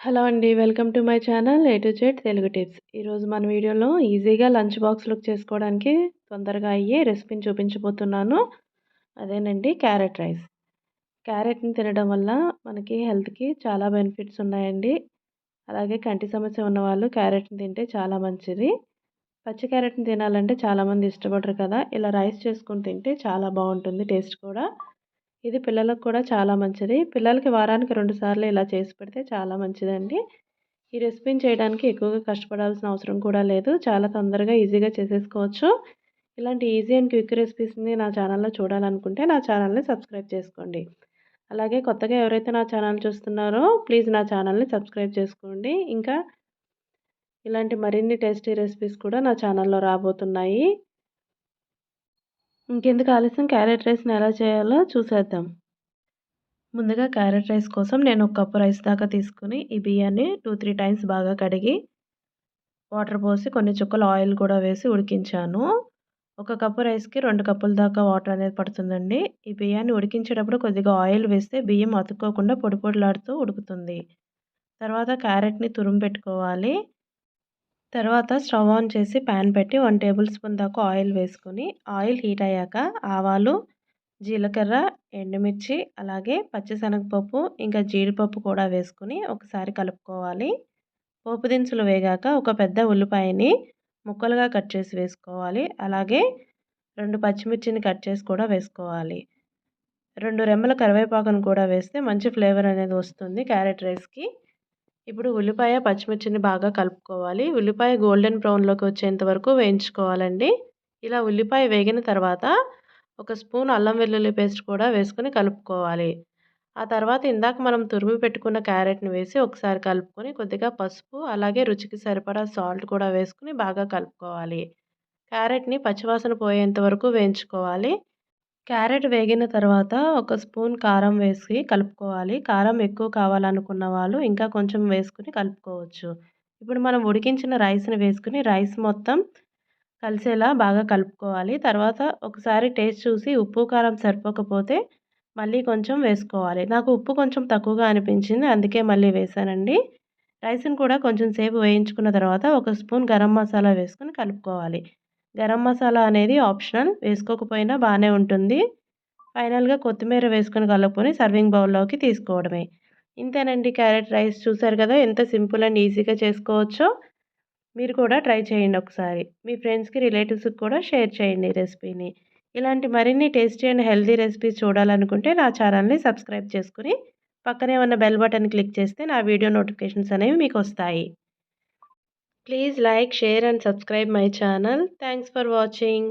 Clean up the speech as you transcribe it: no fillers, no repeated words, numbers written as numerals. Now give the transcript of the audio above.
Hello అండి. Welcome to my channel A to Z Telugu tips. ఈరోజు మన వీడియోలో ఈజీగా లంచ్ బాక్స్‌లోకి చేసుకోవడానికి తొందరగా అయ్యే రెసిపీని చూపించబోతున్నాను. అదేనండి క్యారెట్ రైస్. క్యారెట్‌ని తినడం వల్ల మనకి హెల్త్‌కి చాలా బెనిఫిట్స్ ఉన్నాయండి. అలాగే కంటి సమస్య ఉన్నవాళ్ళు క్యారెట్‌ని తింటే చాలా మంచిది. పచ్చి క్యారెట్‌ని తినాలంటే చాలామంది ఇష్టపడరు కదా! ఇలా రైస్ చేసుకొని తింటే చాలా బావుంటుంది టేస్ట్ కూడా. ఇది పిల్లలకు కూడా చాలా మంచిది. పిల్లలకి వారానికి 2 సార్లు ఇలా చేసి పెడితే చాలా మంచిదండి. ఈ రెసిపీని చేయడానికి ఎక్కువగా కష్టపడాల్సిన అవసరం కూడా లేదు. చాలా తొందరగా ఈజీగా చేసేసుకోవచ్చు. ఇలాంటి ఈజీ అండ్ క్విక్ రెసిపీస్‌ని నా ఛానల్‌లో చూడాలనుకుంటే నా ఛానల్‌ని సబ్స్క్రైబ్ చేసుకోండి. అలాగే కొత్తగా ఎవరైతే నా ఛానల్ చూస్తున్నారో ప్లీజ్ నా ఛానల్‌ని సబ్స్క్రైబ్ చేసుకోండి. ఇంకా ఇలాంటి మరిన్ని టేస్టీ రెసిపీస్ కూడా నా ఛానల్‌లో రాబోతున్నాయి. ఇంకెందుకు ఆలస్యం క్యారెట్ రైస్‌ని ఎలా చేయాలో చూసేద్దాం. ముందుగా క్యారెట్ రైస్ కోసం నేను ఒక కప్పు రైస్ దాకా తీసుకొని ఈ బియ్యాన్ని 2, 3 టైమ్స్ బాగా కడిగి వాటర్ పోసి కొన్ని చుక్కలు ఆయిల్ కూడా వేసి ఉడికించాను. ఒక కప్పు రైస్‌కి 2 కప్పుల దాకా వాటర్ అనేది పడుతుందండి. ఈ బియ్యాన్ని ఉడికించేటప్పుడు కొద్దిగా ఆయిల్ వేస్తే బియ్యం అతుక్కోకుండా పొడి పొడిలాడుతూ ఉడుకుతుంది. తర్వాత క్యారెట్‌ని తురుము పెట్టుకోవాలి. తర్వాత స్టవ్ ఆన్ చేసి పాన్ పెట్టి 1 టేబుల్ స్పూన్ దాకా ఆయిల్ వేసుకొని ఆయిల్ హీట్ అయ్యాక ఆవాలు, జీలకర్ర, ఎండుమిర్చి, అలాగే పచ్చిశనగపప్పు, ఇంకా జీడిపప్పు కూడా వేసుకొని ఒకసారి కలుపుకోవాలి. పోపు దినుసులు వేగాక ఒక పెద్ద ఉల్లిపాయని ముక్కలుగా కట్ చేసి వేసుకోవాలి. అలాగే 2 పచ్చిమిర్చిని కట్ చేసి కూడా వేసుకోవాలి. 2 రెమ్మల కరివేపాకును కూడా వేస్తే మంచి ఫ్లేవర్ అనేది వస్తుంది క్యారెట్ రైస్‌కి. ఇప్పుడు ఉల్లిపాయ, పచ్చిమిర్చిని బాగా కలుపుకోవాలి. ఉల్లిపాయ గోల్డెన్ బ్రౌన్‌లోకి వచ్చేంత వరకు వేయించుకోవాలండి. ఇలా ఉల్లిపాయ వేగిన తర్వాత ఒక స్పూన్ అల్లం వెల్లుల్లి పేస్ట్ కూడా వేసుకొని కలుపుకోవాలి. ఆ తర్వాత ఇందాక మనం తురిమి పెట్టుకున్న క్యారెట్‌ని వేసి ఒకసారి కలుపుకొని కొద్దిగా పసుపు, అలాగే రుచికి సరిపడా సాల్ట్ కూడా వేసుకొని బాగా కలుపుకోవాలి. క్యారెట్‌ని పచ్చివాసన పోయేంత వరకు వేయించుకోవాలి. క్యారెట్ వేగిన తర్వాత ఒక స్పూన్ కారం వేసి కలుపుకోవాలి. కారం ఎక్కువ కావాలనుకున్న వాళ్ళు ఇంకా కొంచెం వేసుకొని కలుపుకోవచ్చు. ఇప్పుడు మనం ఉడికించిన రైస్‌ని వేసుకొని రైస్ మొత్తం కలిసేలా బాగా కలుపుకోవాలి. తర్వాత ఒకసారి టేస్ట్ చూసి ఉప్పు, కారం సరిపోకపోతే మళ్ళీ కొంచెం వేసుకోవాలి. నాకు ఉప్పు కొంచెం తక్కువగా అనిపించింది. అందుకే మళ్ళీ వేశానండి. రైస్‌ని కూడా కొంచెం సేపు వేయించుకున్న తర్వాత ఒక స్పూన్ గరం మసాలా వేసుకొని కలుపుకోవాలి. గరం మసాలా అనేది ఆప్షనల్. వేసుకోకపోయినా బానే ఉంటుంది. ఫైనల్‌గా కొత్తిమీర వేసుకొని కలుపుకొని సర్వింగ్ బౌల్‌లోకి తీసుకోవడమే. ఇంతేనండి క్యారెట్ రైస్. చూసారు కదా ఎంత సింపుల్ అండ్ ఈజీగా చేసుకోవచ్చో. మీరు కూడా ట్రై చేయండి ఒకసారి. మీ ఫ్రెండ్స్‌కి, రిలేటివ్స్‌కి కూడా షేర్ చేయండి ఈ రెసిపీని. ఇలాంటి మరిన్ని టేస్టీ అండ్ హెల్తీ రెసిపీస్ చూడాలనుకుంటే నా ఛానల్‌ని సబ్స్క్రైబ్ చేసుకొని పక్కనే ఉన్న బెల్ బటన్ క్లిక్ చేస్తే నా వీడియో నోటిఫికేషన్స్ అనేవి మీకొస్తాయి. Please like, share and subscribe my channel. Thanks for watching.